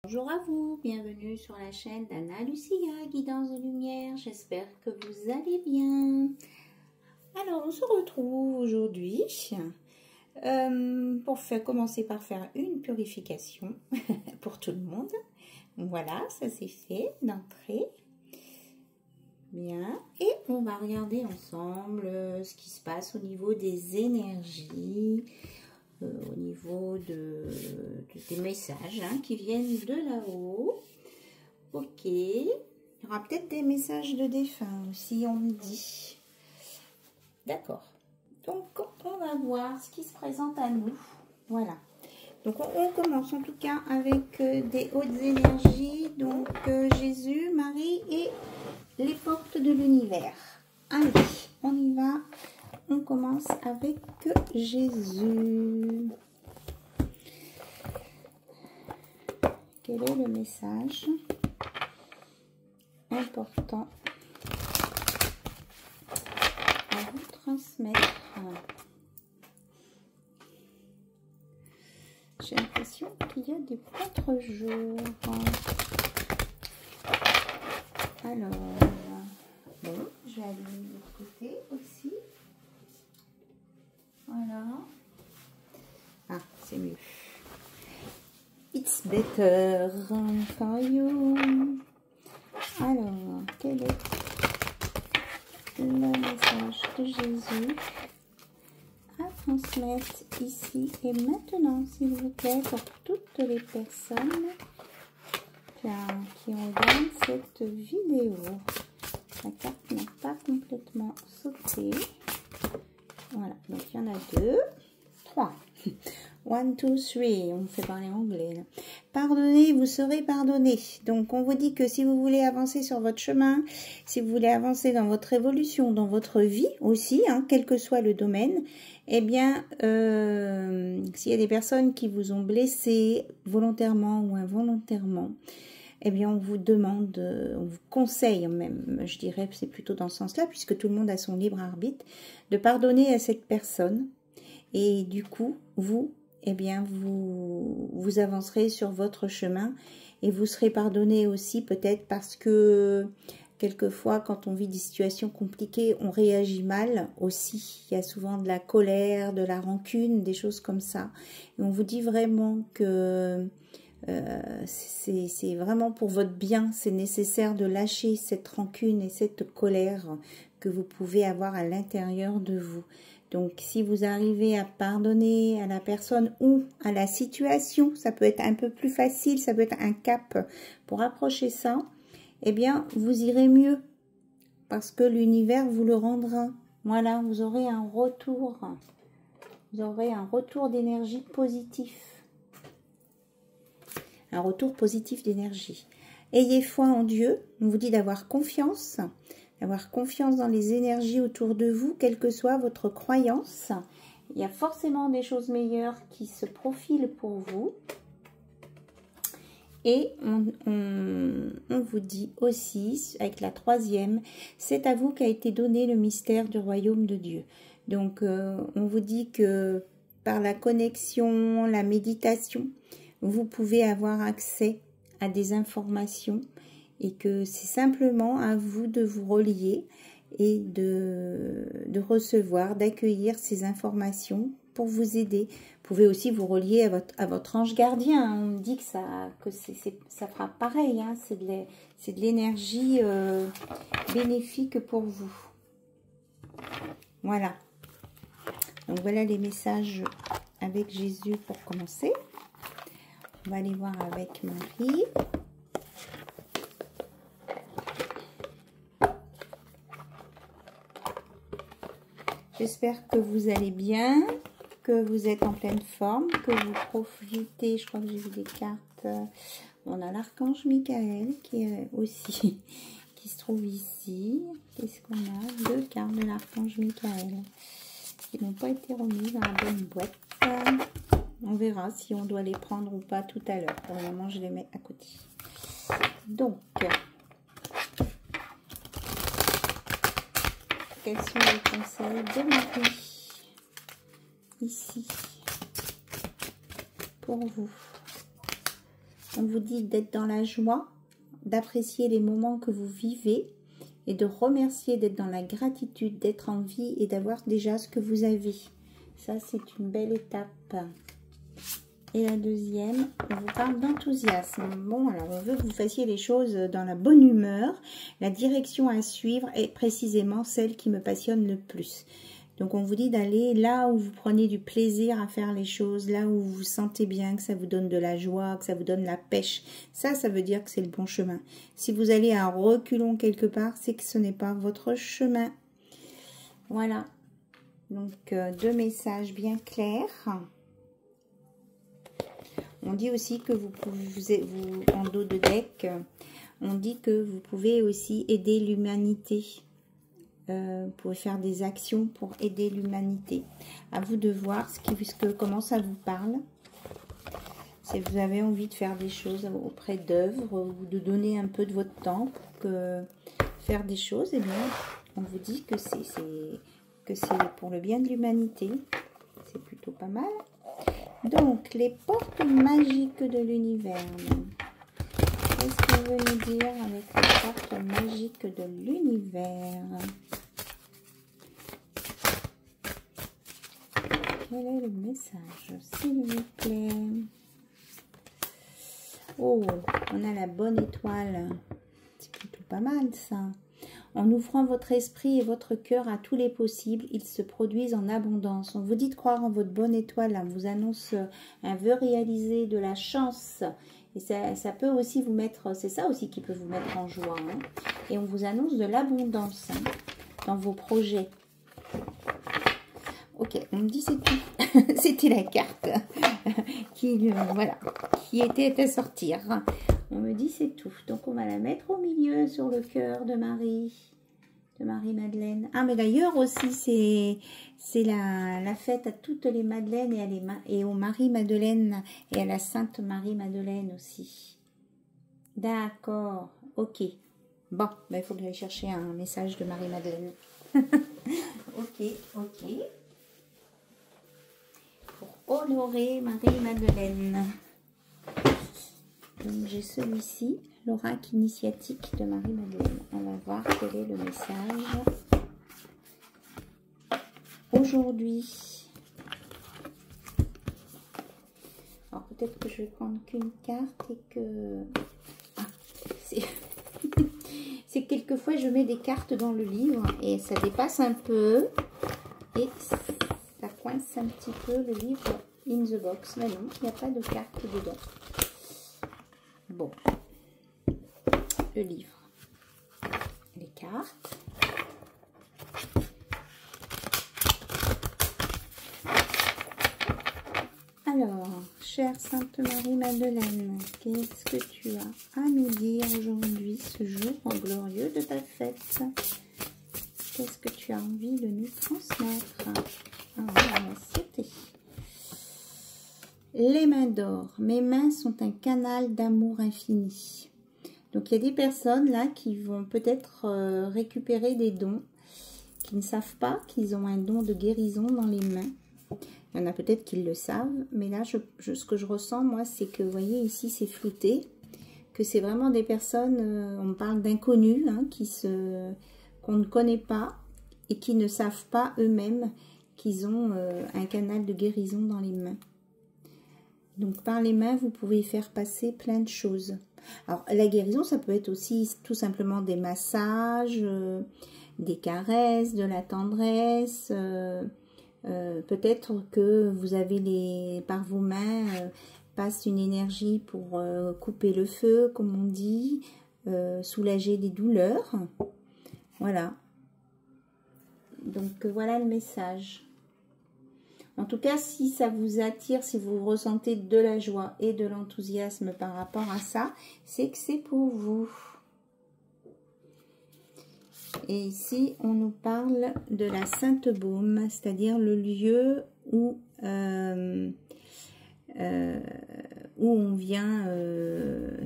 Bonjour à vous, bienvenue sur la chaîne d'Anna Lucia, Guidance de Lumière. J'espère que vous allez bien. Alors, on se retrouve aujourd'hui pour commencer par faire une purification pour tout le monde. Voilà, ça c'est fait d'entrée. Bien, et on va regarder ensemble ce qui se passe au niveau des énergies, au niveau des messages qui viennent de là-haut. Ok, il y aura peut-être des messages de défunts aussi, on me dit. D'accord, donc on va voir ce qui se présente à nous. Voilà, donc on commence en tout cas avec des hautes énergies, donc Jésus, Marie et les portes de l'univers. Allez, on y va. On commence avec Jésus. Quel est le message important à vous transmettre? J'ai l'impression qu'il y a des contre-jours. Alors, bon, je vais aller de l'autre côté aussi. Voilà. Ah, c'est mieux. It's better for you. Alors, quel est le message de Jésus à transmettre ici et maintenant, s'il vous plaît, pour toutes les personnes qui regardent cette vidéo? La carte n'est pas complètement sautée. Voilà, donc il y en a 2, 3. 1, 2, 3, on me fait parler anglais. Là. Pardonnez, vous serez pardonné. Donc on vous dit que si vous voulez avancer sur votre chemin, si vous voulez avancer dans votre évolution, dans votre vie aussi, quel que soit le domaine, eh bien, s'il y a des personnes qui vous ont blessé volontairement ou involontairement, eh bien, on vous demande, on vous conseille même, je dirais, c'est plutôt dans ce sens-là, puisque tout le monde a son libre arbitre, de pardonner à cette personne. Et du coup, vous, eh bien, vous avancerez sur votre chemin et vous serez pardonné aussi peut-être parce que quelquefois, quand on vit des situations compliquées, on réagit mal aussi. Il y a souvent de la colère, de la rancune, des choses comme ça. Et on vous dit vraiment que c'est vraiment pour votre bien, c'est nécessaire de lâcher cette rancune et cette colère que vous pouvez avoir à l'intérieur de vous. Donc si vous arrivez à pardonner à la personne ou à la situation, ça peut être un peu plus facile, ça peut être un cap pour approcher ça, eh bien vous irez mieux parce que l'univers vous le rendra. Voilà, vous aurez un retour d'énergie positif. Un retour positif d'énergie. Ayez foi en Dieu. On vous dit d'avoir confiance dans les énergies autour de vous, quelle que soit votre croyance. Il y a forcément des choses meilleures qui se profilent pour vous. Et on vous dit aussi, avec la 3e, c'est à vous qu'a été donné le mystère du royaume de Dieu. Donc, on vous dit que par la connexion, la méditation, vous pouvez avoir accès à des informations et que c'est simplement à vous de vous relier et de recevoir, d'accueillir ces informations pour vous aider. Vous pouvez aussi vous relier à votre ange gardien. On me dit que ça fera pareil. C'est de l'énergie bénéfique pour vous. Voilà. Donc voilà les messages avec Jésus pour commencer. On va aller voir avec Marie. J'espère que vous allez bien, que vous êtes en pleine forme, que vous profitez. Je crois que j'ai vu des cartes. On a l'archange Michael qui est aussi, qui se trouve ici. Qu'est-ce qu'on a? 2 cartes de l'archange Michael qui n'ont pas été remises dans la bonne boîte. On verra si on doit les prendre ou pas tout à l'heure. Pour le moment, je les mets à côté. Donc, quels sont les conseils de Marie ici pour vous? On vous dit d'être dans la joie, d'apprécier les moments que vous vivez et de remercier, d'être dans la gratitude, d'être en vie et d'avoir déjà ce que vous avez. Ça, c'est une belle étape. Et la deuxième, on vous parle d'enthousiasme. Bon, alors on veut que vous fassiez les choses dans la bonne humeur. La direction à suivre est précisément celle qui me passionne le plus. Donc on vous dit d'aller là où vous prenez du plaisir à faire les choses, là où vous vous sentez bien, que ça vous donne de la joie, que ça vous donne la pêche. Ça veut dire que c'est le bon chemin. Si vous allez à reculons quelque part, c'est que ce n'est pas votre chemin. Voilà. Donc deux messages bien clairs. On dit aussi que vous pouvez, en dos de deck, on dit que vous pouvez aussi aider l'humanité. Vous pouvez faire des actions pour aider l'humanité. À vous de voir comment ça vous parle. Si vous avez envie de faire des choses auprès d'œuvres ou de donner un peu de votre temps pour faire des choses, eh bien, on vous dit que c'est pour le bien de l'humanité. C'est plutôt pas mal. Donc, les portes magiques de l'univers. Qu'est-ce qu'on veut nous dire avec les portes magiques de l'univers? Quel est le message, s'il vous plaît? Oh, on a la bonne étoile. C'est plutôt pas mal, ça. En ouvrant votre esprit et votre cœur à tous les possibles, ils se produisent en abondance. On vous dit de croire en votre bonne étoile. On vous annonce un vœu réalisé, de la chance. Et ça peut aussi vous mettre, c'est ça aussi qui peut vous mettre en joie. Hein. Et on vous annonce de l'abondance dans vos projets. Ok, on me dit c'est tout. C'était la carte qui était à sortir. On me dit c'est tout. Donc on va la mettre au milieu sur le cœur de Marie-Madeleine. Ah mais d'ailleurs aussi c'est la fête à toutes les Madeleines et aux Marie-Madeleine et à la Sainte Marie-Madeleine aussi. D'accord, ok. Bon, il faut que j'aille chercher un message de Marie-Madeleine. Ok. Pour honorer Marie-Madeleine. Donc j'ai celui-ci, l'oracle initiatique de Marie-Madeleine. On va voir quel est le message aujourd'hui. Alors peut-être que je vais prendre qu'une carte et que... Ah, c'est quelquefois je mets des cartes dans le livre et ça dépasse un peu et ça coince un petit peu le livre in the box. Mais non, il n'y a pas de carte dedans. Bon, le livre, les cartes, alors, chère Sainte Marie-Madeleine, qu'est-ce que tu as à nous dire aujourd'hui, ce jour glorieux de ta fête? Qu'est-ce que tu as envie de nous transmettre? Ah, on va sauter. Les mains d'or. Mes mains sont un canal d'amour infini. Donc, il y a des personnes là qui vont peut-être récupérer des dons, qui ne savent pas qu'ils ont un don de guérison dans les mains. Il y en a peut-être qui le savent, mais là, ce que je ressens, moi, c'est que, vous voyez, ici, c'est flouté, que c'est vraiment des personnes, on parle d'inconnus, hein, qu'on ne connaît pas et qui ne savent pas eux-mêmes qu'ils ont un canal de guérison dans les mains. Donc, par les mains, vous pouvez faire passer plein de choses. Alors, la guérison, ça peut être aussi tout simplement des massages, des caresses, de la tendresse. Peut-être que vous avez par vos mains, passe une énergie pour couper le feu, comme on dit, soulager des douleurs. Voilà. Donc, voilà le message. En tout cas, si ça vous attire, si vous ressentez de la joie et de l'enthousiasme par rapport à ça, c'est que c'est pour vous. Et ici, on nous parle de la Sainte Baume, c'est-à-dire le lieu où on vient,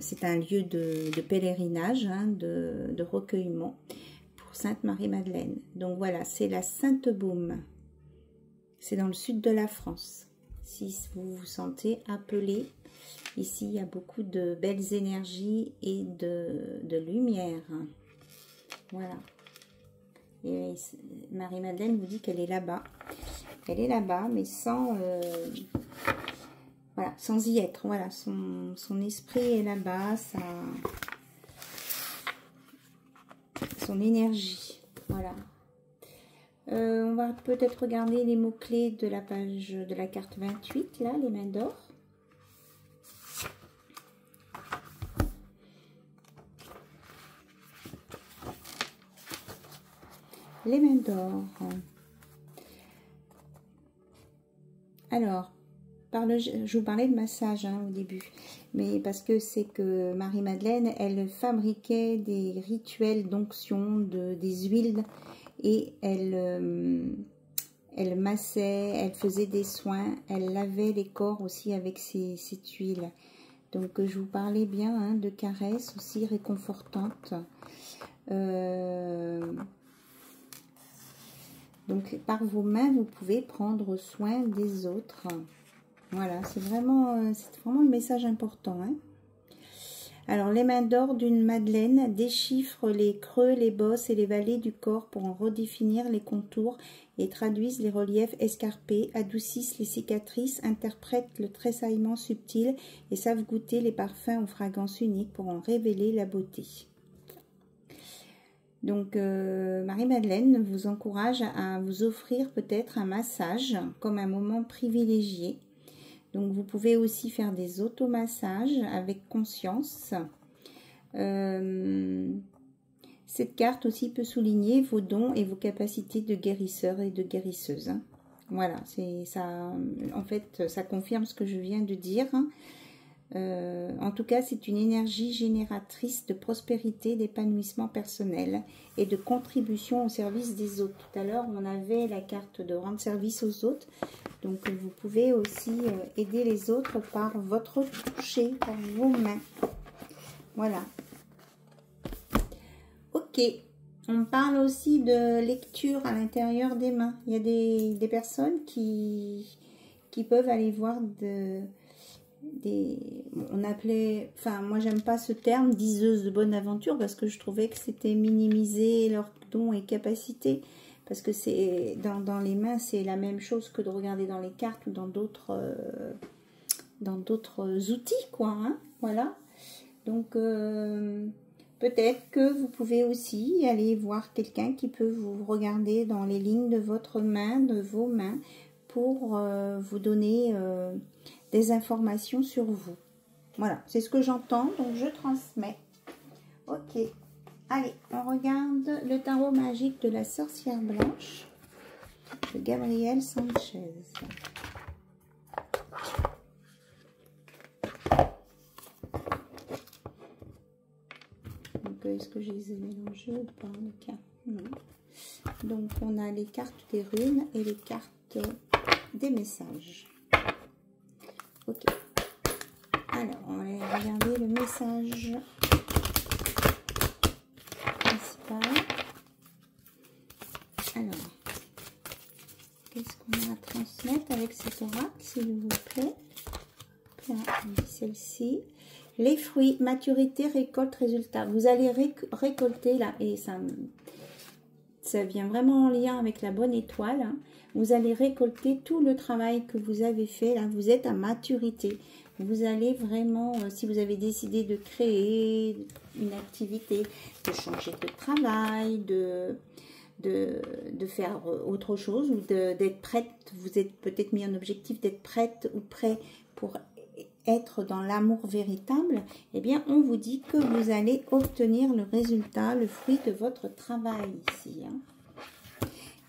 c'est un lieu de pèlerinage, hein, de recueillement pour Sainte Marie-Madeleine. Donc voilà, c'est la Sainte Baume. C'est dans le sud de la France. si vous vous sentez appelé. Ici, il y a beaucoup de belles énergies et de lumière. Voilà. Et Marie-Madeleine vous dit qu'elle est là-bas. Elle est là-bas, mais sans... voilà, sans y être. Voilà, son esprit est là-bas, son énergie. Voilà. On va peut-être regarder les mots-clés de la page de la carte 28, là, les mains d'or. Les mains d'or. Alors, je vous parlais de massage au début, mais parce que c'est que Marie-Madeleine, elle fabriquait des rituels d'onction, des huiles, et elle massait, elle faisait des soins, elle lavait les corps aussi avec cette huile. Donc, je vous parlais bien de caresses aussi réconfortantes. Donc, par vos mains, vous pouvez prendre soin des autres. Voilà, c'est vraiment le message important. Alors, les mains d'or d'une Madeleine déchiffrent les creux, les bosses et les vallées du corps pour en redéfinir les contours et traduisent les reliefs escarpés, adoucissent les cicatrices, interprètent le tressaillement subtil et savent goûter les parfums aux fragrances uniques pour en révéler la beauté. Donc, Marie-Madeleine vous encourage à vous offrir peut-être un massage comme un moment privilégié. Donc, vous pouvez aussi faire des automassages avec conscience. Cette carte aussi peut souligner vos dons et vos capacités de guérisseur et de guérisseuse. Voilà, c'est ça. En fait, ça confirme ce que je viens de dire. En tout cas, c'est une énergie génératrice de prospérité, d'épanouissement personnel et de contribution au service des autres. Tout à l'heure, on avait la carte de rendre service aux autres. Donc, vous pouvez aussi aider les autres par votre toucher, par vos mains. Voilà. Ok. On parle aussi de lecture à l'intérieur des mains. Il y a des personnes qui peuvent aller voir on appelait, enfin moi j'aime pas ce terme, diseuses de bonne aventure, parce que je trouvais que c'était minimiser leurs dons et capacités, parce que c'est dans les mains c'est la même chose que de regarder dans les cartes ou dans d'autres outils quoi, voilà. Donc peut-être que vous pouvez aussi aller voir quelqu'un qui peut vous regarder dans les lignes de votre main, de vos mains, pour vous donner des informations sur vous. Voilà, c'est ce que j'entends, donc je transmets. Ok, allez, on regarde le tarot magique de la sorcière blanche de Gabrielle Sanchez. Donc, est-ce que je les ai mélangés ou pas, les cartes? Non. Donc, on a les cartes des runes et les cartes des messages. Ok. Alors, on va regarder le message principal. Alors, qu'est-ce qu'on a à transmettre avec cet oracle, s'il vous plaît? Là, celle-ci. Les fruits, maturité, récolte, résultat. Vous allez récolter là, et ça vient vraiment en lien avec la bonne étoile. Vous allez récolter tout le travail que vous avez fait. Là, vous êtes à maturité. Vous allez vraiment, si vous avez décidé de créer une activité, de changer de travail, de faire autre chose ou d'être prête, vous êtes peut-être mis en objectif d'être prête ou prêt pour être dans l'amour véritable, eh bien, on vous dit que vous allez obtenir le résultat, le fruit de votre travail ici.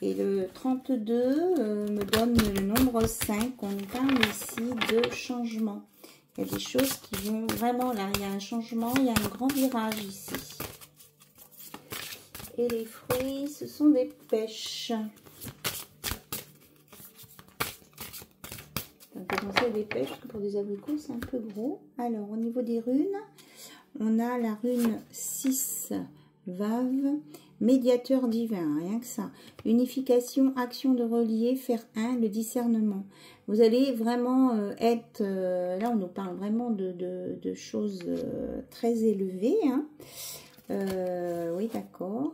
Et le 32 me donne le nombre 5. On parle ici de changement. Il y a des choses qui vont vraiment là. Il y a un changement, il y a un grand virage ici. Et les fruits, ce sont des pêches. On peut penser à des pêches, parce que pour des abricots, c'est un peu gros. Alors, au niveau des runes, on a la rune 6 Vave, médiateur divin, rien que ça. Unification, action de relier, faire un, le discernement. Vous allez vraiment être, là on nous parle vraiment de choses très élevées. Hein. Oui, d'accord.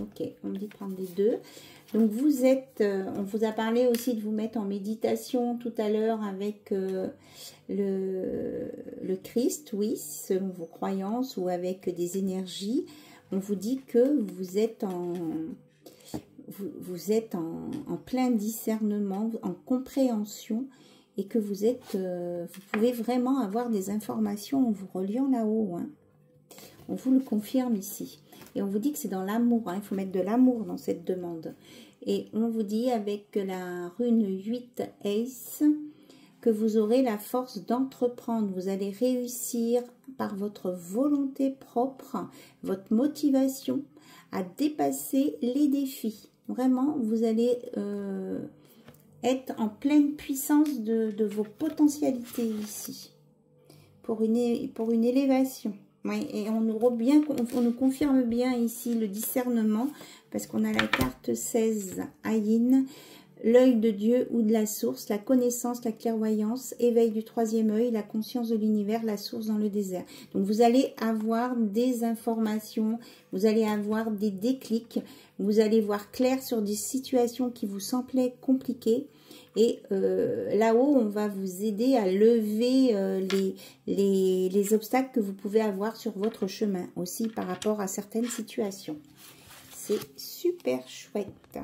Ok, on me dit de prendre les deux. Donc vous êtes, on vous a parlé aussi de vous mettre en méditation tout à l'heure avec le Christ, oui, selon vos croyances ou avec des énergies. On vous dit que vous êtes en plein discernement, en compréhension et que vous pouvez vraiment avoir des informations en vous reliant là-haut. Hein. On vous le confirme ici. Et on vous dit que c'est dans l'amour. Hein. Il faut mettre de l'amour dans cette demande. Et on vous dit avec la rune 8 Ace que vous aurez la force d'entreprendre. Vous allez réussir par votre volonté propre, votre motivation à dépasser les défis. Vraiment, vous allez être en pleine puissance de vos potentialités ici. Pour une élévation. Oui, et on nous confirme bien ici le discernement, parce qu'on a la carte 16, Ayin, l'œil de Dieu ou de la source, la connaissance, la clairvoyance, éveil du troisième œil, la conscience de l'univers, la source dans le désert. Donc vous allez avoir des informations, vous allez avoir des déclics, vous allez voir clair sur des situations qui vous semblaient compliquées. Et là-haut, on va vous aider à lever les obstacles que vous pouvez avoir sur votre chemin, aussi par rapport à certaines situations. C'est super chouette.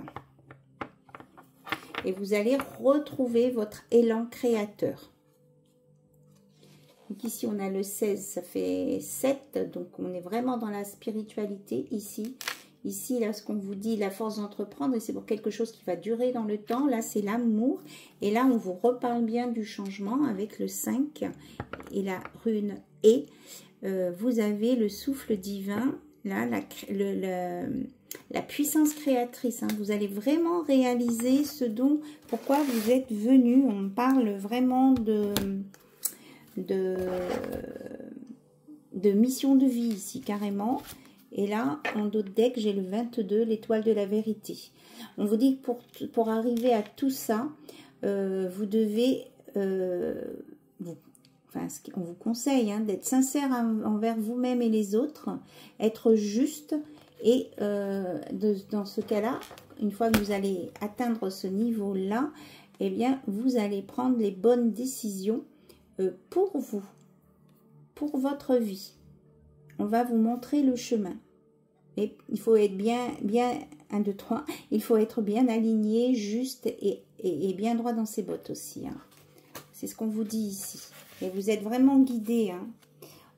Et vous allez retrouver votre élan créateur. Donc ici, on a le 16, ça fait 7. Donc, on est vraiment dans la spiritualité ici. Ici, là, ce qu'on vous dit, la force d'entreprendre, et c'est pour quelque chose qui va durer dans le temps. Là, c'est l'amour. Et là, on vous reparle bien du changement avec le 5 et la rune E. Vous avez le souffle divin, là, la puissance créatrice. Hein. Vous allez vraiment réaliser ce dont, pourquoi vous êtes venu. On parle vraiment de mission de vie ici, carrément. Et là, en dos de deck, j'ai le 22, l'étoile de la vérité. On vous dit que pour arriver à tout ça, vous devez, on vous conseille hein, d'être sincère envers vous-même et les autres, être juste. Et dans ce cas-là, une fois que vous allez atteindre ce niveau-là, eh bien, vous allez prendre les bonnes décisions pour vous, pour votre vie. On va vous montrer le chemin. Et il faut être bien 1, 2, 3, il faut être bien aligné, juste et bien droit dans ses bottes aussi. Hein. C'est ce qu'on vous dit ici. Et vous êtes vraiment guidé. Hein.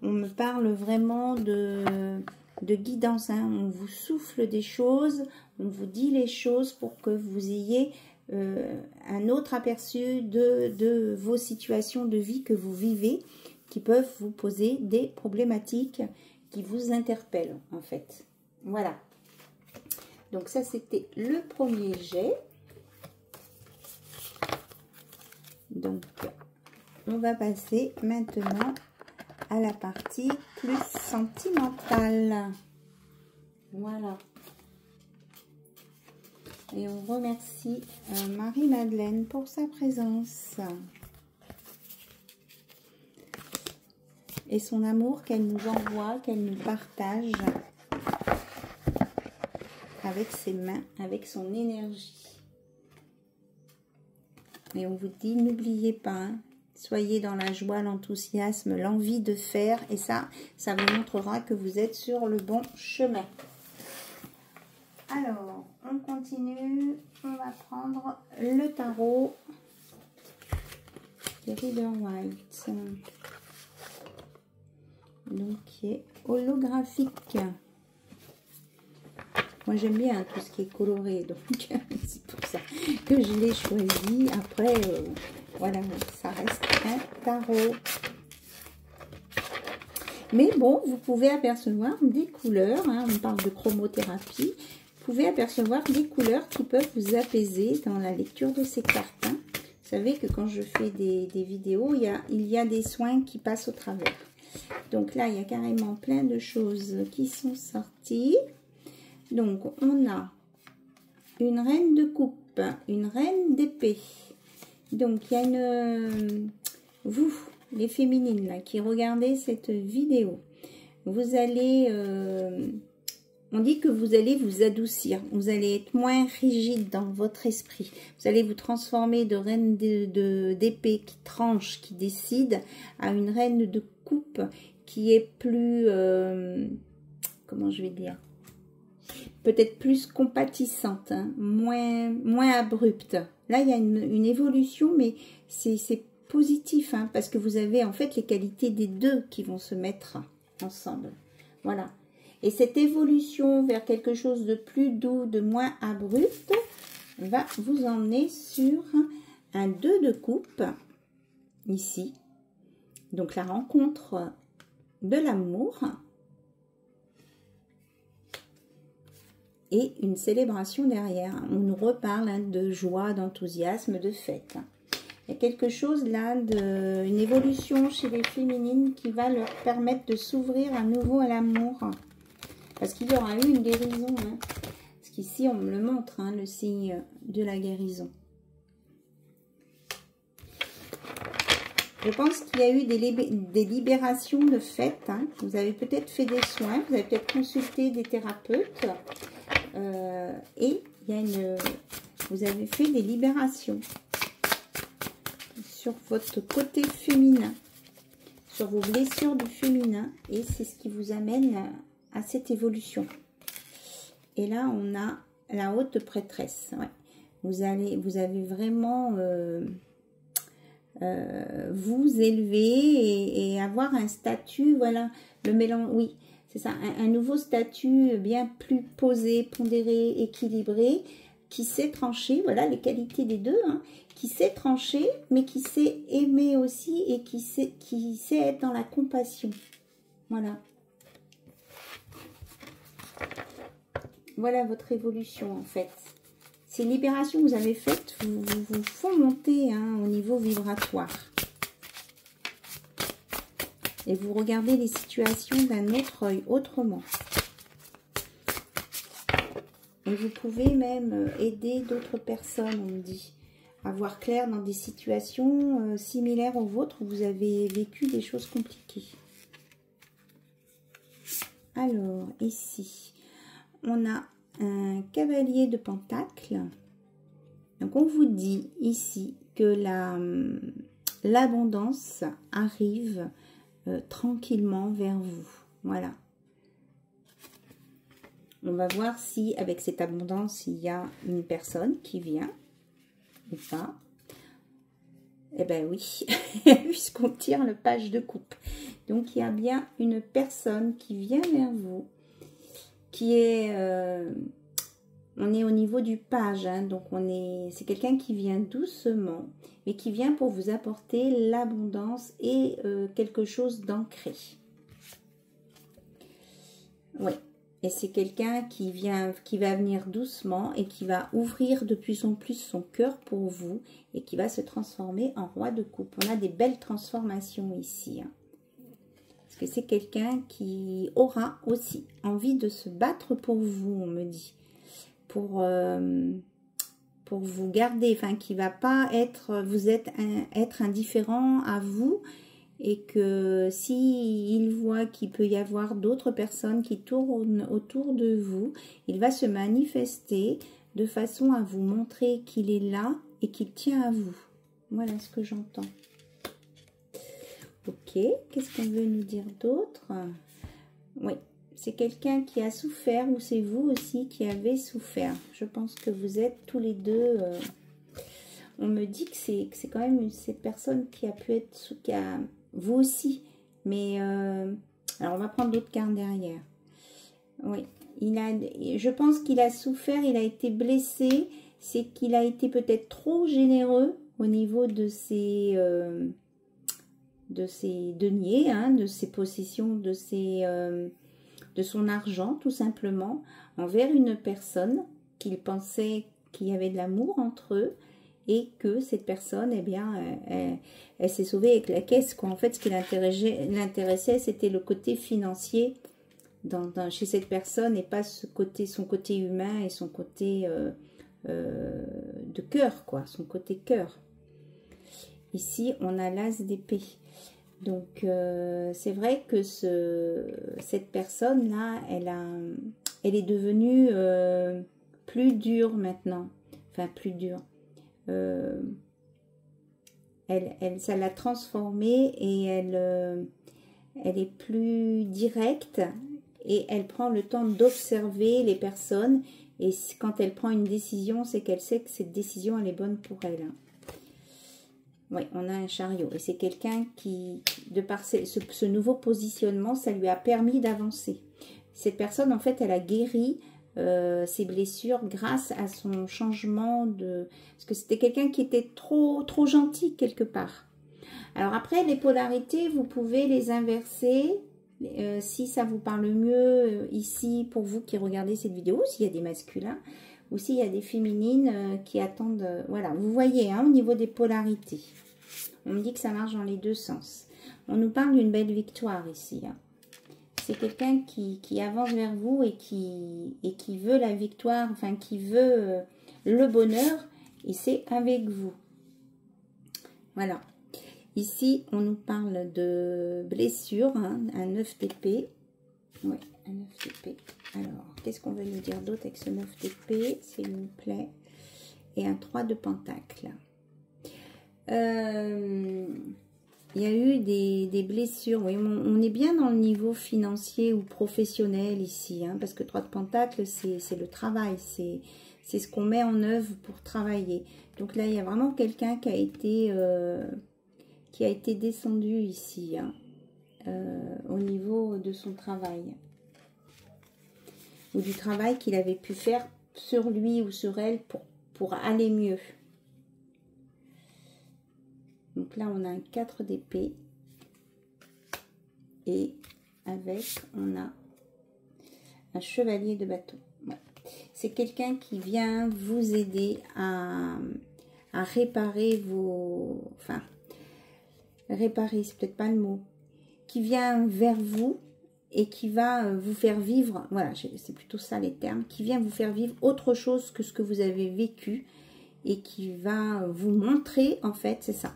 On me parle vraiment de guidance. Hein. On vous souffle des choses, on vous dit les choses pour que vous ayez un autre aperçu de vos situations de vie que vous vivez, qui peuvent vous poser des problématiques qui vous interpellent en fait. Voilà. Donc ça c'était le premier jet. Donc on va passer maintenant à la partie plus sentimentale. Voilà. Et on remercie Marie-Madeleine pour sa présence. Et son amour qu'elle nous envoie, qu'elle nous partage avec ses mains, avec son énergie. Et on vous dit, n'oubliez pas, hein, soyez dans la joie, l'enthousiasme, l'envie de faire. Et ça vous montrera que vous êtes sur le bon chemin. Alors, on continue. On va prendre le tarot de Rider-Waite. Donc, qui est holographique. Moi, j'aime bien tout ce qui est coloré. Donc, c'est pour ça que je l'ai choisi. Après, voilà, ça reste un tarot. Mais bon, vous pouvez apercevoir des couleurs. Hein, on parle de chromothérapie. Vous pouvez apercevoir des couleurs qui peuvent vous apaiser dans la lecture de ces cartes. Hein. Vous savez que quand je fais des vidéos, il y a des soins qui passent au travers. Donc là, il y a carrément plein de choses qui sont sorties. Donc, on a une reine de coupe, une reine d'épée. Donc, il y a une... vous, les féminines, là, qui regardez cette vidéo, vous allez... on dit que vous allez vous adoucir, vous allez être moins rigide dans votre esprit. Vous allez vous transformer de reine d'épée qui tranche, qui décide, à une reine de coupe qui est plus, comment je vais dire, peut-être plus compatissante, hein, moins abrupte. Là, il y a une évolution, mais c'est positif, hein, parce que vous avez en fait les qualités des deux qui vont se mettre ensemble. Voilà. Et cette évolution vers quelque chose de plus doux, de moins abrupt, va vous emmener sur un 2 de coupe, ici. Donc la rencontre de l'amour et une célébration derrière. On nous reparle, hein, de joie, d'enthousiasme, de fête. Il y a quelque chose là, une évolution chez les féminines qui va leur permettre de s'ouvrir à nouveau à l'amour. Parce qu'il y aura eu une guérison, hein. Parce qu'ici, on me le montre, hein, le signe de la guérison. Je pense qu'il y a eu des libérations de fait, hein. Vous avez peut-être fait des soins, vous avez peut-être consulté des thérapeutes. Et il y a vous avez fait des libérations sur votre côté féminin, sur vos blessures du féminin. Et c'est ce qui vous amène à cette évolution. Et là, on a la haute prêtresse. Ouais. Vous avez vraiment vous élever et avoir un statut, voilà, le mélange, oui, c'est ça, un nouveau statut bien plus posé, pondéré, équilibré, qui sait trancher, voilà les qualités des deux, hein, qui sait trancher, mais qui sait aimer aussi et qui sait être dans la compassion. Voilà. Voilà votre évolution en fait. Ces libérations que vous avez faites vous font monter, hein, au niveau vibratoire. Et vous regardez les situations d'un autre œil, autrement. Et vous pouvez même aider d'autres personnes, on me dit, à voir clair dans des situations similaires aux vôtres où vous avez vécu des choses compliquées. Alors, ici, on a un cavalier de pentacles. Donc, on vous dit ici que l'abondance arrive tranquillement vers vous. Voilà. On va voir si, avec cette abondance, il y a une personne qui vient ou pas. Eh bien oui, puisqu'on tire le page de coupe. Donc, il y a bien une personne qui vient vers vous, qui est... on est au niveau du page, hein, donc c'est quelqu'un qui vient doucement, mais qui vient pour vous apporter l'abondance et quelque chose d'ancré. Oui. Et c'est quelqu'un qui va venir doucement et qui va ouvrir de plus en plus son cœur pour vous et qui va se transformer en roi de coupe. On a des belles transformations ici, hein. Parce que c'est quelqu'un qui aura aussi envie de se battre pour vous, on me dit. Pour vous garder, enfin qui va pas être, être indifférent à vous. Et que s'il voit qu'il peut y avoir d'autres personnes qui tournent autour de vous, il va se manifester de façon à vous montrer qu'il est là et qu'il tient à vous. Voilà ce que j'entends. Ok, qu'est-ce qu'on veut nous dire d'autre? Oui, c'est quelqu'un qui a souffert ou c'est vous aussi qui avez souffert. Je pense que vous êtes tous les deux... on me dit que c'est quand même cette personne qui a pu être... Vous aussi, mais alors on va prendre d'autres cartes derrière. Oui, je pense qu'il a souffert, il a été blessé, c'est qu'il a été peut-être trop généreux au niveau de ses deniers, hein, de ses possessions, de son argent, tout simplement, envers une personne qu'il pensait qu'il y avait de l'amour entre eux. et que cette personne, eh bien, elle s'est sauvée avec la caisse, quoi. En fait, ce qui l'intéressait, c'était le côté financier chez cette personne et pas son côté humain et son côté de cœur, quoi, son côté cœur. Ici, on a l'as d'épée. Donc, c'est vrai que cette personne-là, elle est devenue plus dure maintenant. Enfin, plus dure. Ça l'a transformée et elle est plus directe et elle prend le temps d'observer les personnes. Et quand elle prend une décision, c'est qu'elle sait que cette décision, elle est bonne pour elle. Oui, on a un chariot. Et c'est quelqu'un qui, de par ce nouveau positionnement, ça lui a permis d'avancer. Cette personne, en fait, elle a guéri ses blessures grâce à son changement de... Parce que c'était quelqu'un qui était trop gentil quelque part. Alors après, les polarités, vous pouvez les inverser. Si ça vous parle mieux ici, pour vous qui regardez cette vidéo, s'il y a des masculins, ou s'il y a des féminines qui attendent... voilà, vous voyez, hein, au niveau des polarités. On me dit que ça marche dans les deux sens. On nous parle d'une belle victoire ici. Hein. C'est quelqu'un qui avance vers vous et qui veut la victoire, enfin qui veut le bonheur, et c'est avec vous. Voilà. Ici, on nous parle de blessure, hein, un 9 d'épée. Oui, un 9 d'épée. Alors, qu'est-ce qu'on veut nous dire d'autre avec ce 9 d'épée, s'il vous plaît? Et un 3 de pentacle. Il y a eu des blessures. Oui, on est bien dans le niveau financier ou professionnel ici, hein, parce que 3 de pentacle, c'est le travail, c'est ce qu'on met en œuvre pour travailler. Donc là, il y a vraiment quelqu'un qui a été descendu ici, hein, au niveau de son travail. Ou du travail qu'il avait pu faire sur lui ou sur elle pour aller mieux. Donc là, on a un 4 d'épée. Et avec, on a un chevalier de bâton. Ouais. C'est quelqu'un qui vient vous aider à réparer vos... Enfin, réparer, c'est peut-être pas le mot. Qui vient vers vous et qui va vous faire vivre... Voilà, c'est plutôt ça les termes. Qui vient vous faire vivre autre chose que ce que vous avez vécu. Et qui va vous montrer, en fait, c'est ça.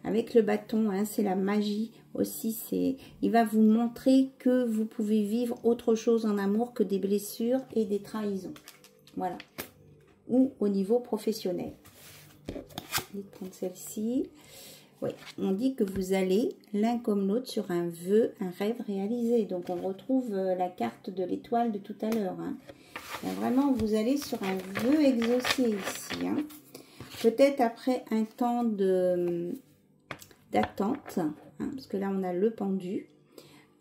Avec le bâton, hein, c'est la magie aussi. Il va vous montrer que vous pouvez vivre autre chose en amour que des blessures et des trahisons. Voilà. Ou au niveau professionnel. Je vais prendre celle-ci. Oui, on dit que vous allez l'un comme l'autre sur un vœu, un rêve réalisé. Donc on retrouve la carte de l'étoile de tout à l'heure. Hein. Vraiment, vous allez sur un vœu exaucé ici. Hein. Peut-être après un temps d'attente, hein, parce que là on a le pendu.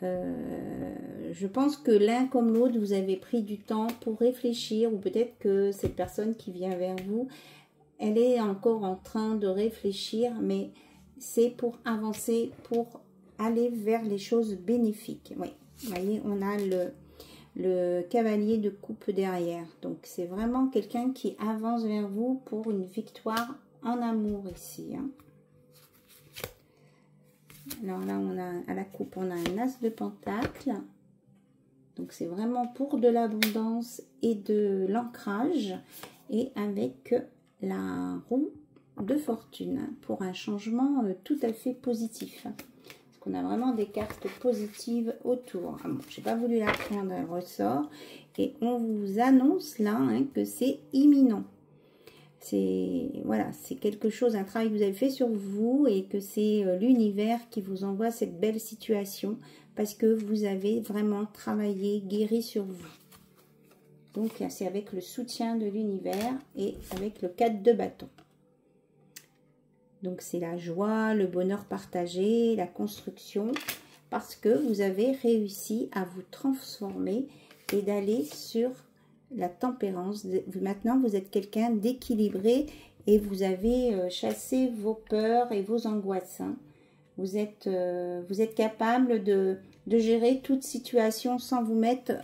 Je pense que l'un comme l'autre, vous avez pris du temps pour réfléchir, ou peut-être que cette personne qui vient vers vous, elle est encore en train de réfléchir, mais c'est pour avancer, pour aller vers les choses bénéfiques. Oui, vous voyez, on a le cavalier de coupe derrière. Donc, c'est vraiment quelqu'un qui avance vers vous pour une victoire en amour ici. Hein. Alors là, on a à la coupe, on a un as de pentacle. Donc, c'est vraiment pour de l'abondance et de l'ancrage. Et avec la roue de fortune pour un changement tout à fait positif. Parce qu'on a vraiment des cartes positives autour. Ah bon, je n'ai pas voulu la prendre, elle ressort. Et on vous annonce là, hein, que c'est imminent. C'est voilà, c'est quelque chose, un travail que vous avez fait sur vous et que c'est l'univers qui vous envoie cette belle situation parce que vous avez vraiment travaillé, guéri sur vous. Donc c'est avec le soutien de l'univers et avec le 4 de bâton. Donc c'est la joie, le bonheur partagé, la construction, parce que vous avez réussi à vous transformer et d'aller sur la tempérance. Maintenant, vous êtes quelqu'un d'équilibré et vous avez chassé vos peurs et vos angoisses. Hein. Vous êtes capable de gérer toute situation sans vous mettre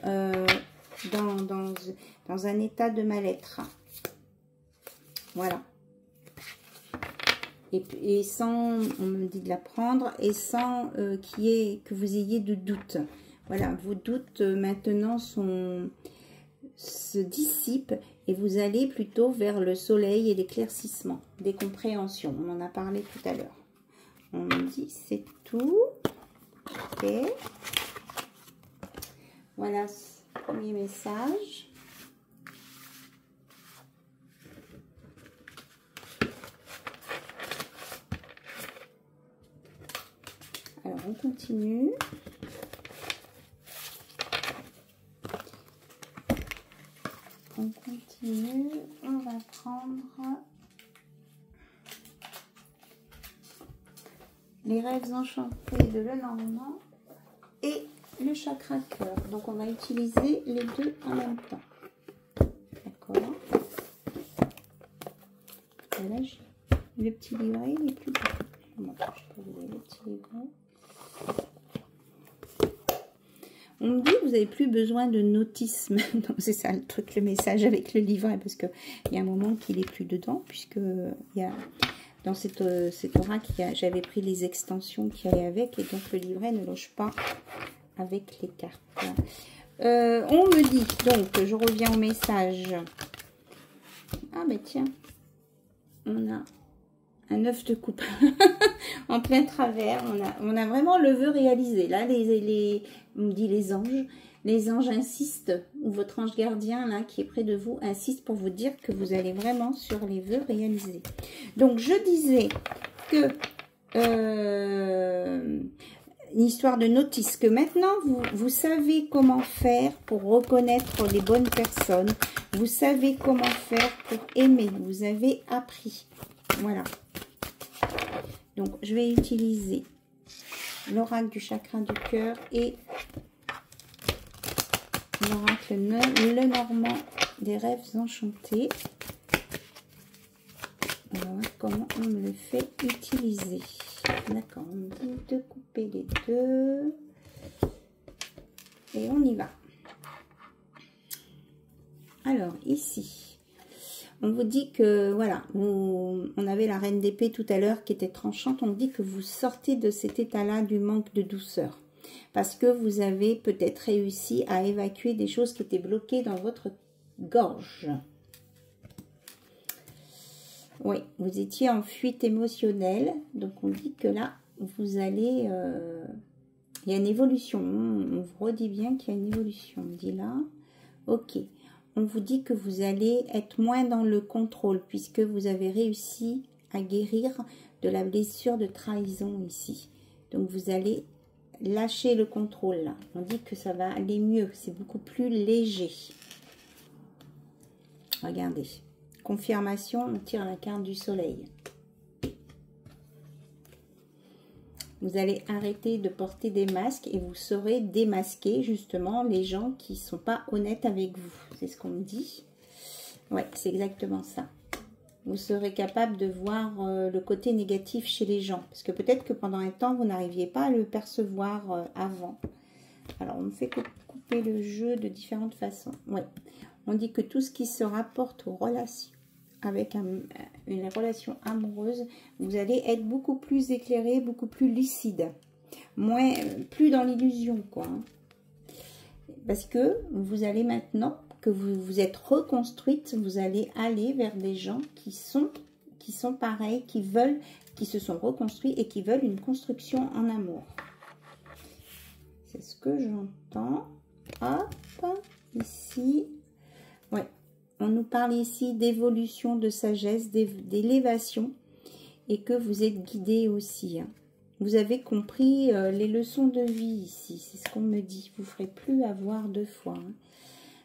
dans un état de mal-être. Voilà. et sans, on me dit de la prendre, et sans que vous ayez de doute. Voilà, vos doutes maintenant se dissipent et vous allez plutôt vers le soleil et l'éclaircissement, des compréhensions. On en a parlé tout à l'heure. On me dit c'est tout. Ok. Voilà ce premier message. Alors, on continue. On continue. On va prendre les rêves enchantés de Lenormand et le chakra cœur. Donc, on va utiliser les deux en même temps. D'accord. Voilà, le petit livret, il est plus grand. Je peux vous donner le petit livret. On me dit que vous n'avez plus besoin de notice. C'est ça le truc, le message avec le livret, parce qu'il y a un moment qu'il n'est plus dedans, puisque il y a, dans cet oracle, j'avais pris les extensions qui allaient avec, et donc le livret ne loge pas avec les cartes. On me dit, donc je reviens au message. Ah mais tiens, on a un 9 de coupe en plein travers. On a vraiment le vœu réalisé. Là, on me dit les anges insistent, ou votre ange gardien là qui est près de vous insiste pour vous dire que vous allez vraiment sur les vœux réalisés. Donc je disais que une histoire de notice, que maintenant vous savez comment faire pour reconnaître les bonnes personnes, vous savez comment faire pour aimer, vous avez appris. Voilà. Donc, je vais utiliser l'oracle du chakra du cœur et l'oracle Lenormand des rêves enchantés. On va voir comment on me le fait utiliser. D'accord, on me dit de couper les deux. Et on y va. Alors, ici. On vous dit que, voilà, on avait la reine d'épée tout à l'heure qui était tranchante. On dit que vous sortez de cet état-là du manque de douceur. Parce que vous avez peut-être réussi à évacuer des choses qui étaient bloquées dans votre gorge. Oui, vous étiez en fuite émotionnelle. Donc, on dit que là, vous allez... il y a une évolution. On vous redit bien qu'il y a une évolution. On dit là, ok. On vous dit que vous allez être moins dans le contrôle puisque vous avez réussi à guérir de la blessure de trahison ici. Donc, vous allez lâcher le contrôle là. On dit que ça va aller mieux. C'est beaucoup plus léger. Regardez. Confirmation, on tire la carte du soleil. Vous allez arrêter de porter des masques et vous saurez démasquer justement les gens qui ne sont pas honnêtes avec vous. C'est ce qu'on me dit. Ouais, c'est exactement ça. Vous serez capable de voir le côté négatif chez les gens. Parce que peut-être que pendant un temps, vous n'arriviez pas à le percevoir avant. Alors, on me fait couper le jeu de différentes façons. Ouais. On dit que tout ce qui se rapporte aux relations, avec une relation amoureuse, vous allez être beaucoup plus éclairé, beaucoup plus lucide. Plus dans l'illusion, quoi. Parce que vous allez maintenant, que vous vous êtes reconstruite, vous allez aller vers des gens qui sont pareils, qui se sont reconstruits et qui veulent une construction en amour. C'est ce que j'entends. Hop, ici. Ouais. On nous parle ici d'évolution, de sagesse, d'élévation et que vous êtes guidé aussi. Hein. Vous avez compris les leçons de vie ici, c'est ce qu'on me dit. Vous ne ferez plus avoir deux fois. Hein.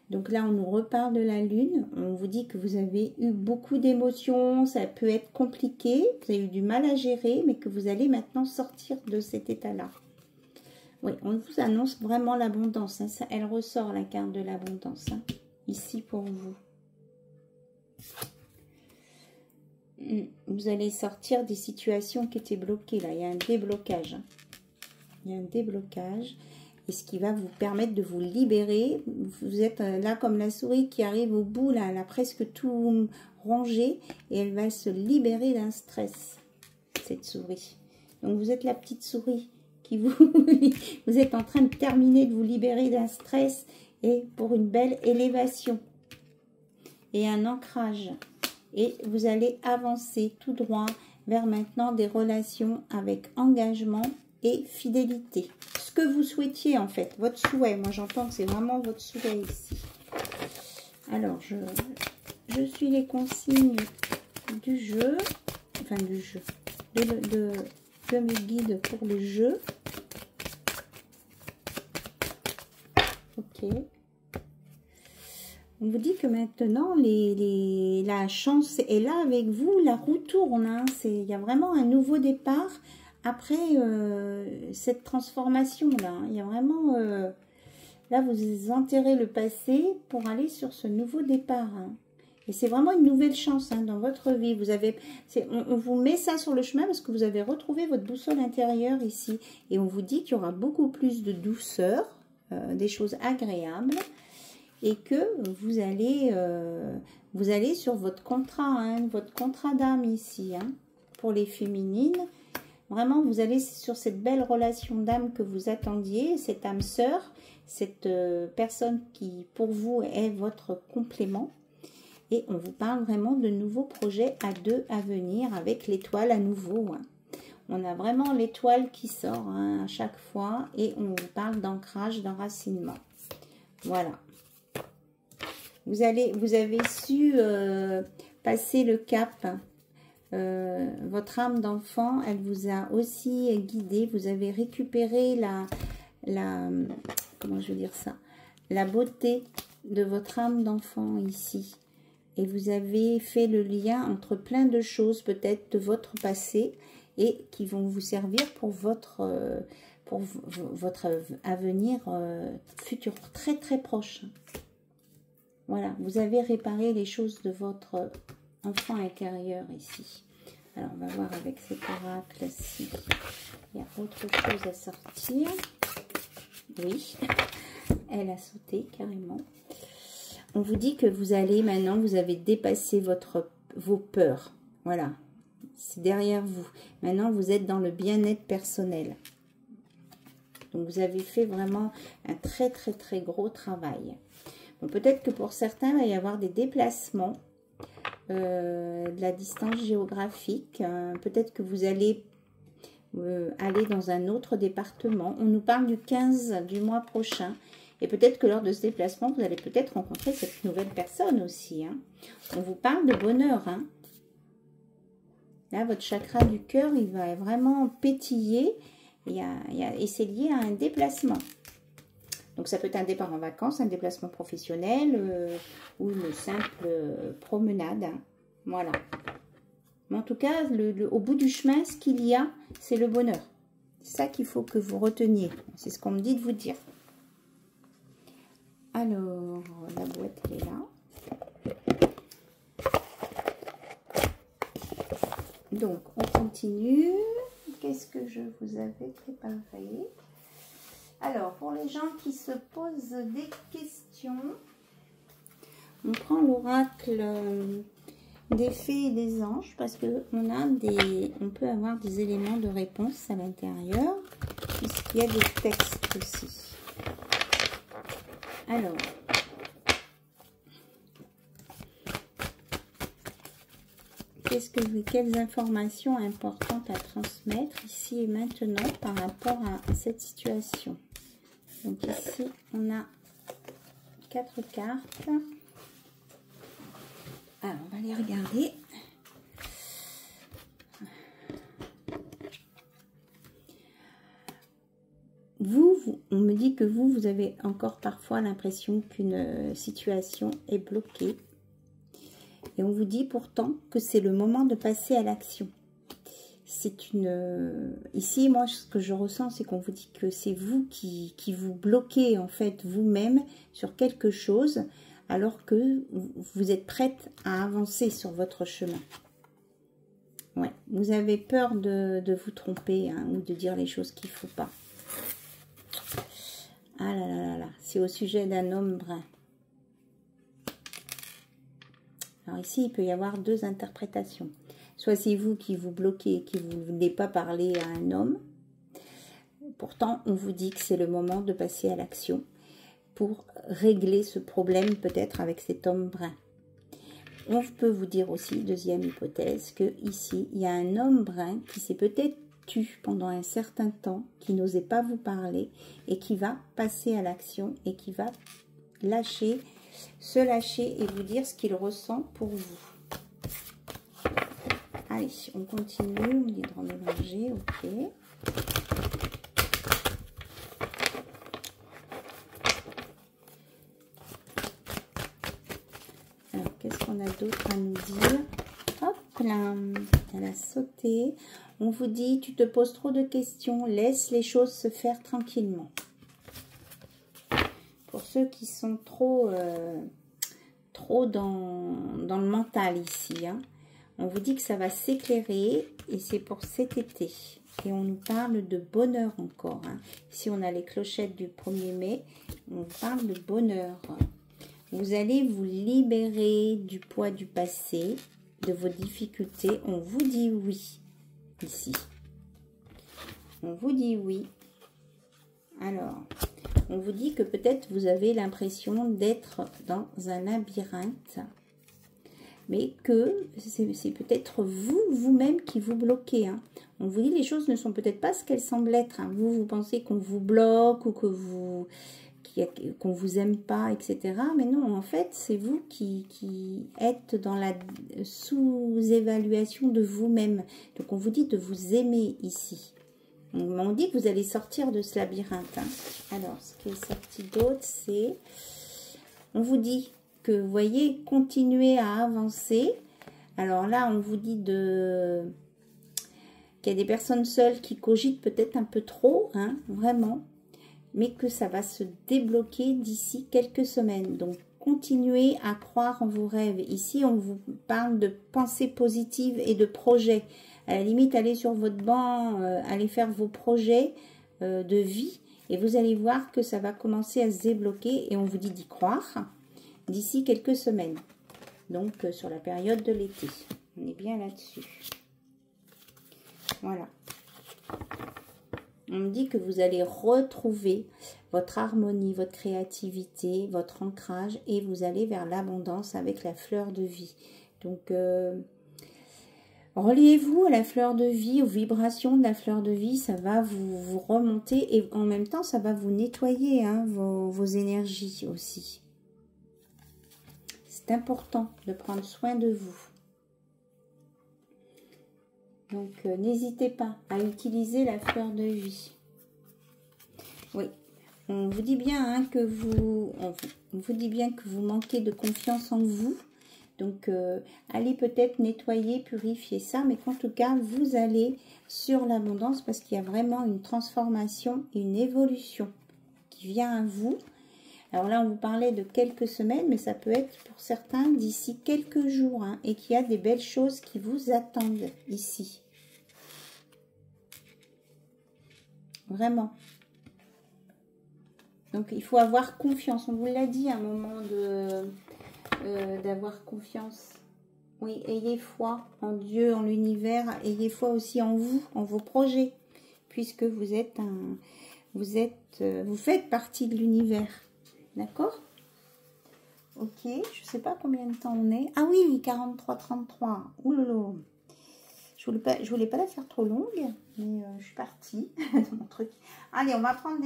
Donc là, on nous reparle de la lune. On vous dit que vous avez eu beaucoup d'émotions, ça peut être compliqué, vous avez eu du mal à gérer, mais que vous allez maintenant sortir de cet état-là. Oui, on vous annonce vraiment l'abondance. Hein. Elle ressort la carte de l'abondance, hein, ici pour vous. Vous allez sortir des situations qui étaient bloquées. Là, il y a un déblocage. Hein. Il y a un déblocage. Et ce qui va vous permettre de vous libérer. Vous êtes là comme la souris qui arrive au bout. Là, elle a presque tout rongé. Et elle va se libérer d'un stress. cette souris. Donc, vous êtes la petite souris qui vous êtes en train de terminer de vous libérer d'un stress et pour une belle élévation et un ancrage. Et vous allez avancer tout droit vers maintenant des relations avec engagement et fidélité. Ce que vous souhaitiez en fait, votre souhait. Moi j'entends que c'est vraiment votre souhait ici. Alors je suis les consignes du jeu, enfin du jeu, de mes guides pour le jeu. Ok. On vous dit que maintenant, la chance est là avec vous, la roue tourne. Hein. Il y a vraiment un nouveau départ après cette transformation-là. Il y a vraiment... là, vous enterrez le passé pour aller sur ce nouveau départ. Hein. Et c'est vraiment une nouvelle chance hein, dans votre vie. On vous met ça sur le chemin parce que vous avez retrouvé votre boussole intérieure ici. Et on vous dit qu'il y aura beaucoup plus de douceur, des choses agréables. Et que vous allez sur votre contrat, hein, votre contrat d'âme ici, hein, pour les féminines. Vraiment, vous allez sur cette belle relation d'âme que vous attendiez, cette âme sœur, cette personne qui, pour vous, est votre complément. Et on vous parle vraiment de nouveaux projets à deux à venir avec l'étoile à nouveau. Hein. On a vraiment l'étoile qui sort hein, à chaque fois et on vous parle d'ancrage, d'enracinement. Voilà. Vous avez su passer le cap. Votre âme d'enfant, elle vous a aussi guidé. Vous avez récupéré comment je veux dire ça, la beauté de votre âme d'enfant ici. Et vous avez fait le lien entre plein de choses, peut-être de votre passé, et qui vont vous servir pour votre avenir futur, très très proche. Voilà, vous avez réparé les choses de votre enfant intérieur ici. Alors, on va voir avec cet oracle s'il y a autre chose à sortir. Oui, elle a sauté carrément. On vous dit que vous allez maintenant, vous avez dépassé vos peurs. Voilà, c'est derrière vous. Maintenant, vous êtes dans le bien-être personnel. Donc, vous avez fait vraiment un très, très, très gros travail. Bon, peut-être que pour certains, il va y avoir des déplacements, de la distance géographique. Peut-être que vous allez aller dans un autre département. On nous parle du 15 du mois prochain. Et peut-être que lors de ce déplacement, vous allez peut-être rencontrer cette nouvelle personne aussi. Hein. On vous parle de bonheur. Hein. Là, votre chakra du cœur, il va vraiment pétiller. Et c'est lié à un déplacement. Donc, ça peut être un départ en vacances, un déplacement professionnel ou une simple promenade. Hein. Voilà. Mais en tout cas, au bout du chemin, ce qu'il y a, c'est le bonheur. C'est ça qu'il faut que vous reteniez. C'est ce qu'on me dit de vous dire. Alors, la boîte, elle est là. Donc, on continue. Qu'est-ce que je vous avais préparé ? Alors, pour les gens qui se posent des questions, on prend l'oracle des fées et des anges parce que on peut avoir des éléments de réponse à l'intérieur puisqu'il y a des textes aussi. Alors, quelles informations importantes à transmettre ici et maintenant par rapport à cette situation? Donc ici, on a 4 cartes. Alors, on va les regarder. On me dit que vous avez encore parfois l'impression qu'une situation est bloquée. Et on vous dit pourtant que c'est le moment de passer à l'action. Ici, moi, ce que je ressens, c'est qu'on vous dit que c'est vous qui vous bloquez, en fait, vous-même sur quelque chose, alors que vous êtes prête à avancer sur votre chemin. Ouais, vous avez peur de vous tromper hein, ou de dire les choses qu'il ne faut pas. Ah là là là là, c'est au sujet d'un homme brun. Alors ici, il peut y avoir deux interprétations. Soit c'est vous qui vous bloquez, qui ne voulez pas parler à un homme. Pourtant, on vous dit que c'est le moment de passer à l'action pour régler ce problème peut-être avec cet homme brun. On peut vous dire aussi, deuxième hypothèse, que ici, il y a un homme brun qui s'est peut-être tu pendant un certain temps, qui n'osait pas vous parler et qui va passer à l'action et qui va se lâcher et vous dire ce qu'il ressent pour vous. Allez, on continue, on dit de remélanger, ok. Alors, qu'est-ce qu'on a d'autre à nous dire? Hop là, elle a sauté. On vous dit, tu te poses trop de questions, laisse les choses se faire tranquillement. Pour ceux qui sont trop dans le mental ici, hein, on vous dit que ça va s'éclairer et c'est pour cet été. Et on nous parle de bonheur encore. Hein. Ici, on a les clochettes du 1er mai. On parle de bonheur. Vous allez vous libérer du poids du passé, de vos difficultés. On vous dit oui. Ici, on vous dit oui. Alors, on vous dit que peut-être vous avez l'impression d'être dans un labyrinthe, mais que c'est peut-être vous-même qui vous bloquez. Hein. On vous dit les choses ne sont peut-être pas ce qu'elles semblent être. Hein. Vous pensez qu'on vous bloque ou qu'on vous aime pas, etc. Mais non, en fait, c'est vous qui êtes dans la sous-évaluation de vous-même. Donc, on vous dit de vous aimer ici. On dit que vous allez sortir de ce labyrinthe. Hein. Alors, ce qui est sorti d'autre, c'est... On vous dit que, vous voyez, continuez à avancer. Alors là, on vous dit qu'il y a des personnes seules qui cogitent peut-être un peu trop, hein, vraiment. Mais que ça va se débloquer d'ici quelques semaines. Donc, continuez à croire en vos rêves. Ici, on vous parle de pensées positives et de projets. À la limite, allez sur votre banc, allez faire vos projets de vie. Et vous allez voir que ça va commencer à se débloquer. Et on vous dit d'y croire d'ici quelques semaines. Donc, sur la période de l'été. On est bien là-dessus. Voilà. On me dit que vous allez retrouver votre harmonie, votre créativité, votre ancrage et vous allez vers l'abondance avec la fleur de vie. Donc, reliez-vous à la fleur de vie, aux vibrations de la fleur de vie. Ça va vous remonter et en même temps, ça va vous nettoyer hein, vos énergies aussi. C'est important de prendre soin de vous. Donc, n'hésitez pas à utiliser la fleur de vie. Oui, on vous dit bien hein, que vous manquez de confiance en vous. Donc, allez peut-être nettoyer, purifier ça, mais qu'en tout cas, vous allez sur l'abondance parce qu'il y a vraiment une transformation, une évolution qui vient à vous. Alors là, on vous parlait de quelques semaines, mais ça peut être pour certains d'ici quelques jours. Hein, et qu'il y a des belles choses qui vous attendent ici. Vraiment. Donc, il faut avoir confiance. On vous l'a dit à un moment d'avoir confiance. Oui, ayez foi en Dieu, en l'univers. Ayez foi aussi en vous, en vos projets. Puisque vous faites partie de l'univers. D'accord? Ok, je ne sais pas combien de temps on est. Ah oui, 43-33. Oulolo. Je voulais pas la faire trop longue, mais je suis partie dans mon truc. Allez, on va prendre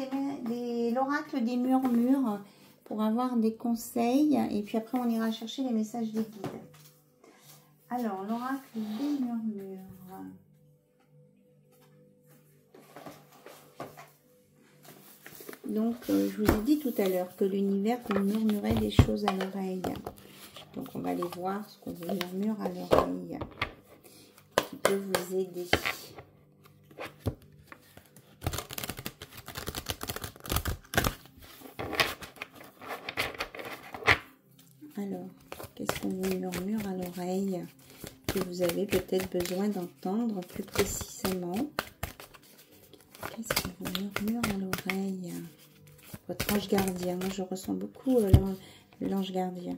l'oracle des murmures pour avoir des conseils. Et puis après, on ira chercher les messages des guides. Alors, l'oracle des murmures. Donc, je vous ai dit tout à l'heure que l'univers vous murmurait des choses à l'oreille. Donc, on va aller voir ce qu'on vous murmure à l'oreille qui peut vous aider. Alors, qu'est-ce qu'on vous murmure à l'oreille que vous avez peut-être besoin d'entendre plus précisément? Qu'est-ce qu'on vous murmure à l'oreille? Votre ange gardien. Moi, je ressens beaucoup l'ange gardien.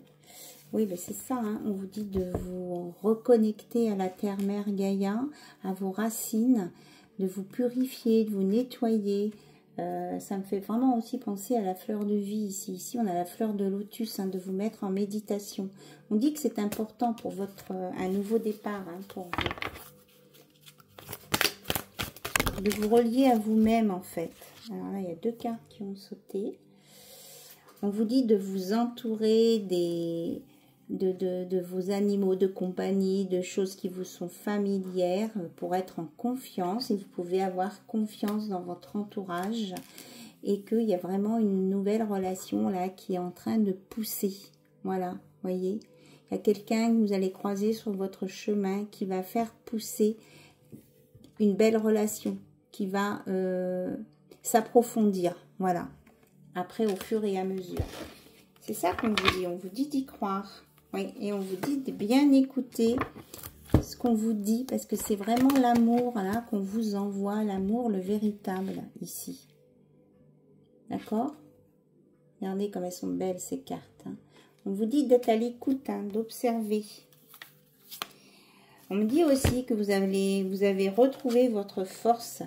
Oui, mais c'est ça, hein. On vous dit de vous reconnecter à la terre-mère Gaïa, à vos racines, de vous purifier, de vous nettoyer. Ça me fait vraiment aussi penser à la fleur de vie ici. Ici, on a la fleur de lotus, hein, de vous mettre en méditation. On dit que c'est important pour votre un nouveau départ, hein, pour vous. De vous relier à vous-même, en fait. Alors là, il y a 2 cartes qui ont sauté. On vous dit de vous entourer de vos animaux de compagnie, de choses qui vous sont familières pour être en confiance. Et vous pouvez avoir confiance dans votre entourage et qu'il y a vraiment une nouvelle relation là qui est en train de pousser. Voilà, voyez. Il y a quelqu'un que vous allez croiser sur votre chemin qui va faire pousser une belle relation, qui va s'approfondir. Voilà. Après, au fur et à mesure. C'est ça qu'on vous dit. On vous dit d'y croire. Oui, et on vous dit de bien écouter ce qu'on vous dit. Parce que c'est vraiment l'amour là qu'on vous envoie. L'amour, le véritable, ici. D'accord? Regardez comme elles sont belles, ces cartes. Hein. On vous dit d'être à l'écoute, hein, d'observer. On me dit aussi que vous avez retrouvé votre force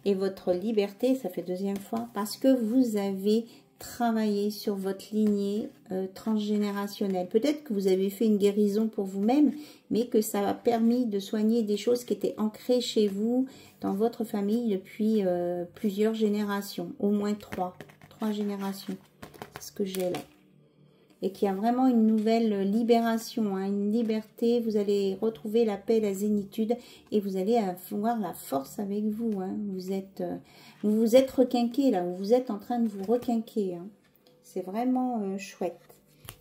et votre liberté, ça fait 2e fois, parce que vous avez travaillé sur votre lignée transgénérationnelle. Peut-être que vous avez fait une guérison pour vous-même, mais que ça a permis de soigner des choses qui étaient ancrées chez vous, dans votre famille, depuis plusieurs générations, au moins 3 générations. C'est ce que j'ai là. Et qu'il y a vraiment une nouvelle libération, hein, une liberté. Vous allez retrouver la paix, la zénitude et vous allez avoir la force avec vous. Hein. Vous vous êtes requinqué là, vous êtes en train de vous requinquer. Hein. C'est vraiment chouette.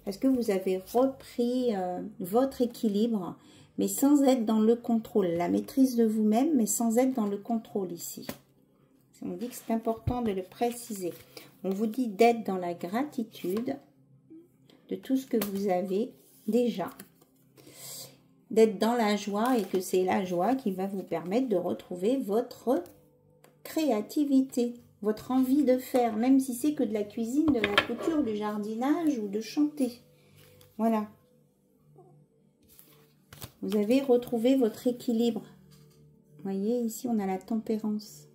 Parce que vous avez repris votre équilibre, mais sans être dans le contrôle. La maîtrise de vous-même, mais sans être dans le contrôle ici. On dit que c'est important de le préciser. On vous dit d'être dans la gratitude de tout ce que vous avez déjà, d'être dans la joie et que c'est la joie qui va vous permettre de retrouver votre créativité, votre envie de faire, même si c'est que de la cuisine, de la couture, du jardinage ou de chanter. Voilà. Vous avez retrouvé votre équilibre. Vous voyez, ici on a la tempérance.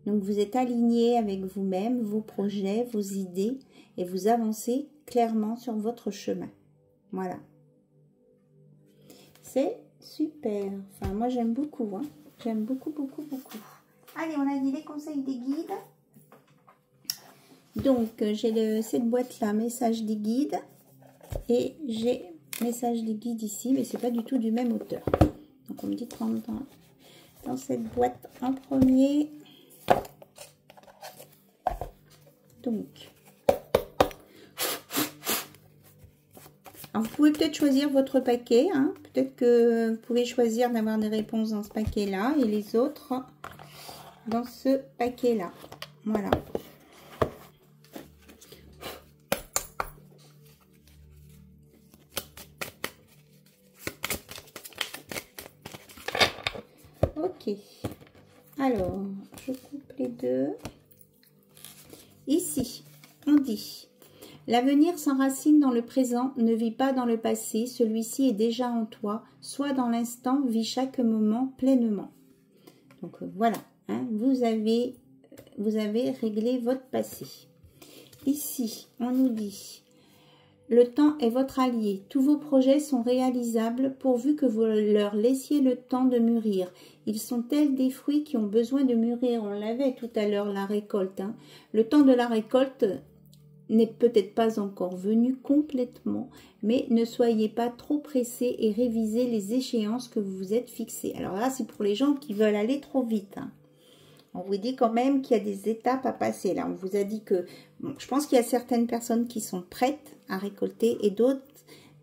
Donc vous êtes aligné avec vous-même, vos projets, vos idées et vous avancez clairement sur votre chemin. Voilà. C'est super. Enfin, moi j'aime beaucoup. Hein. J'aime beaucoup, beaucoup, beaucoup. Allez, on a dit les conseils des guides. Donc j'ai cette boîte-là, message des guides. Et j'ai message des guides ici, mais c'est pas du tout du même auteur. Donc on me dit de prendre dans cette boîte en premier. Donc, alors vous pouvez peut-être choisir votre paquet. Hein. Peut-être que vous pouvez choisir d'avoir des réponses dans ce paquet-là et les autres dans ce paquet-là. Voilà. Ok. Alors, je coupe les deux. Ici, on dit, l'avenir s'enracine dans le présent, ne vit pas dans le passé, celui-ci est déjà en toi, sois dans l'instant, vis chaque moment pleinement. Donc voilà, hein, vous avez réglé votre passé. Ici, on nous dit, le temps est votre allié, tous vos projets sont réalisables pourvu que vous leur laissiez le temps de mûrir. Ils sont tels des fruits qui ont besoin de mûrir. On l'avait tout à l'heure, la récolte. Hein. Le temps de la récolte n'est peut-être pas encore venu complètement, mais ne soyez pas trop pressés et révisez les échéances que vous vous êtes fixées. Alors là, c'est pour les gens qui veulent aller trop vite. Hein. On vous dit quand même qu'il y a des étapes à passer. Là, on vous a dit que... Bon, je pense qu'il y a certaines personnes qui sont prêtes à récolter et d'autres,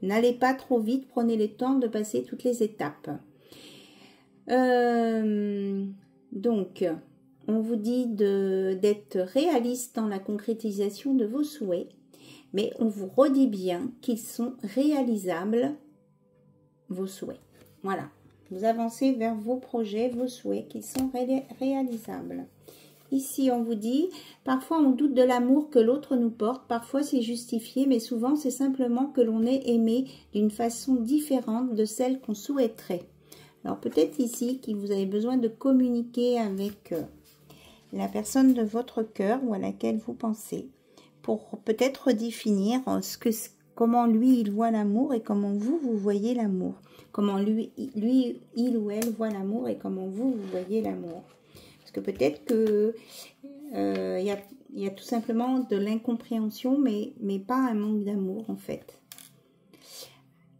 n'allez pas trop vite, prenez le temps de passer toutes les étapes. Donc, on vous dit d'être réaliste dans la concrétisation de vos souhaits, mais on vous redit bien qu'ils sont réalisables, vos souhaits. Voilà, vous avancez vers vos projets, vos souhaits, qu'ils sont réalisables. ici on vous dit, parfois on doute de l'amour que l'autre nous porte, parfois c'est justifié, mais souvent c'est simplement que l'on est aimé d'une façon différente de celle qu'on souhaiterait. Alors peut-être ici que vous avez besoin de communiquer avec la personne de votre cœur ou à laquelle vous pensez, pour peut-être redéfinir comment lui il voit l'amour et comment vous voyez l'amour. Comment lui, il ou elle voit l'amour et comment vous voyez l'amour. Parce que peut-être que y a tout simplement de l'incompréhension, mais pas un manque d'amour en fait.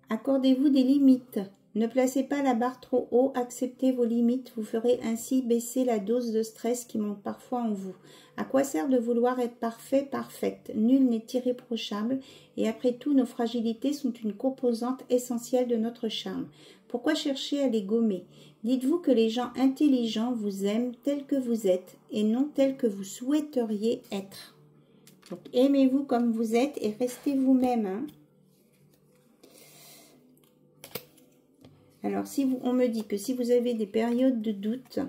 Accordez-vous des limites. Ne placez pas la barre trop haut, acceptez vos limites. Vous ferez ainsi baisser la dose de stress qui monte parfois en vous. À quoi sert de vouloir être parfait, parfaite? Nul n'est irréprochable et après tout, nos fragilités sont une composante essentielle de notre charme. Pourquoi chercher à les gommer? Dites-vous que les gens intelligents vous aiment tels que vous êtes et non tels que vous souhaiteriez être. Donc, aimez-vous comme vous êtes et restez vous-même, hein. Alors, on me dit que si vous avez des périodes de doute,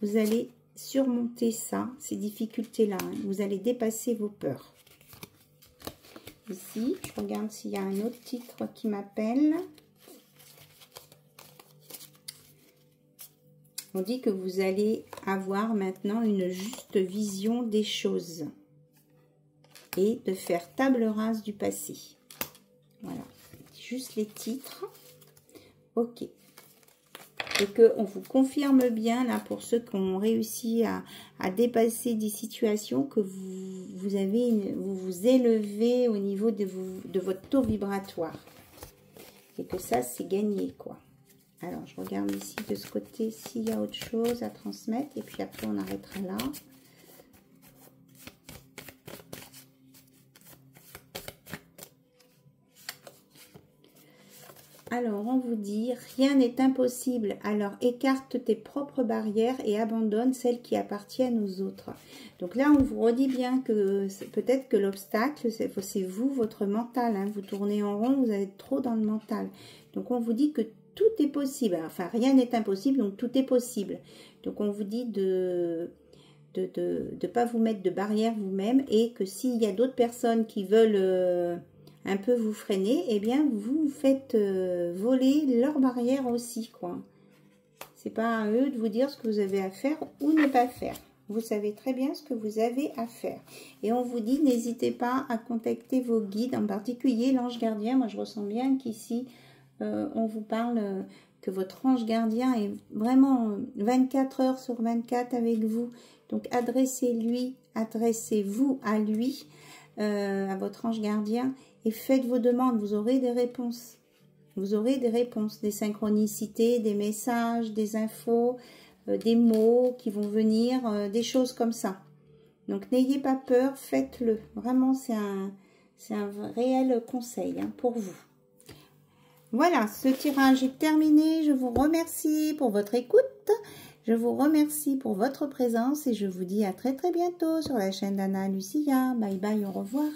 vous allez surmonter ça, ces difficultés-là. Hein. Vous allez dépasser vos peurs. Ici, je regarde s'il y a un autre titre qui m'appelle. On dit que vous allez avoir maintenant une juste vision des choses et de faire table rase du passé. Voilà, juste les titres. Ok. Et qu'on vous confirme bien, là, pour ceux qui ont réussi à dépasser des situations, que vous vous élevez au niveau de votre taux vibratoire. Et que ça, c'est gagné, quoi. Alors, je regarde ici de ce côté s'il y a autre chose à transmettre. Et puis après, on arrêtera là. Alors, on vous dit, rien n'est impossible, alors écarte tes propres barrières et abandonne celles qui appartiennent aux autres. Donc là, on vous redit bien que peut-être que l'obstacle, c'est vous, votre mental. Hein. Vous tournez en rond, vous êtes trop dans le mental. Donc, on vous dit que tout est possible. Enfin, rien n'est impossible, donc tout est possible. Donc, on vous dit de pas vous mettre de barrières vous-même et que s'il y a d'autres personnes qui veulent... un peu vous freiner, eh bien vous faites voler leurs barrières aussi, quoi. C'est pas à eux de vous dire ce que vous avez à faire ou ne pas faire. Vous savez très bien ce que vous avez à faire. Et on vous dit, n'hésitez pas à contacter vos guides, en particulier l'ange gardien. Moi, je ressens bien qu'ici, on vous parle que votre ange gardien est vraiment 24 heures sur 24 avec vous. Donc, adressez-vous à lui, à votre ange gardien, et faites vos demandes. Vous aurez des réponses. Vous aurez des réponses, des synchronicités, des messages, des infos, des mots qui vont venir, des choses comme ça. Donc, n'ayez pas peur, faites-le. Vraiment, c'est un réel conseil, hein, pour vous. Voilà, ce tirage est terminé. Je vous remercie pour votre écoute. Je vous remercie pour votre présence et je vous dis à très très bientôt sur la chaîne d'Anna Lucia. Bye bye, au revoir.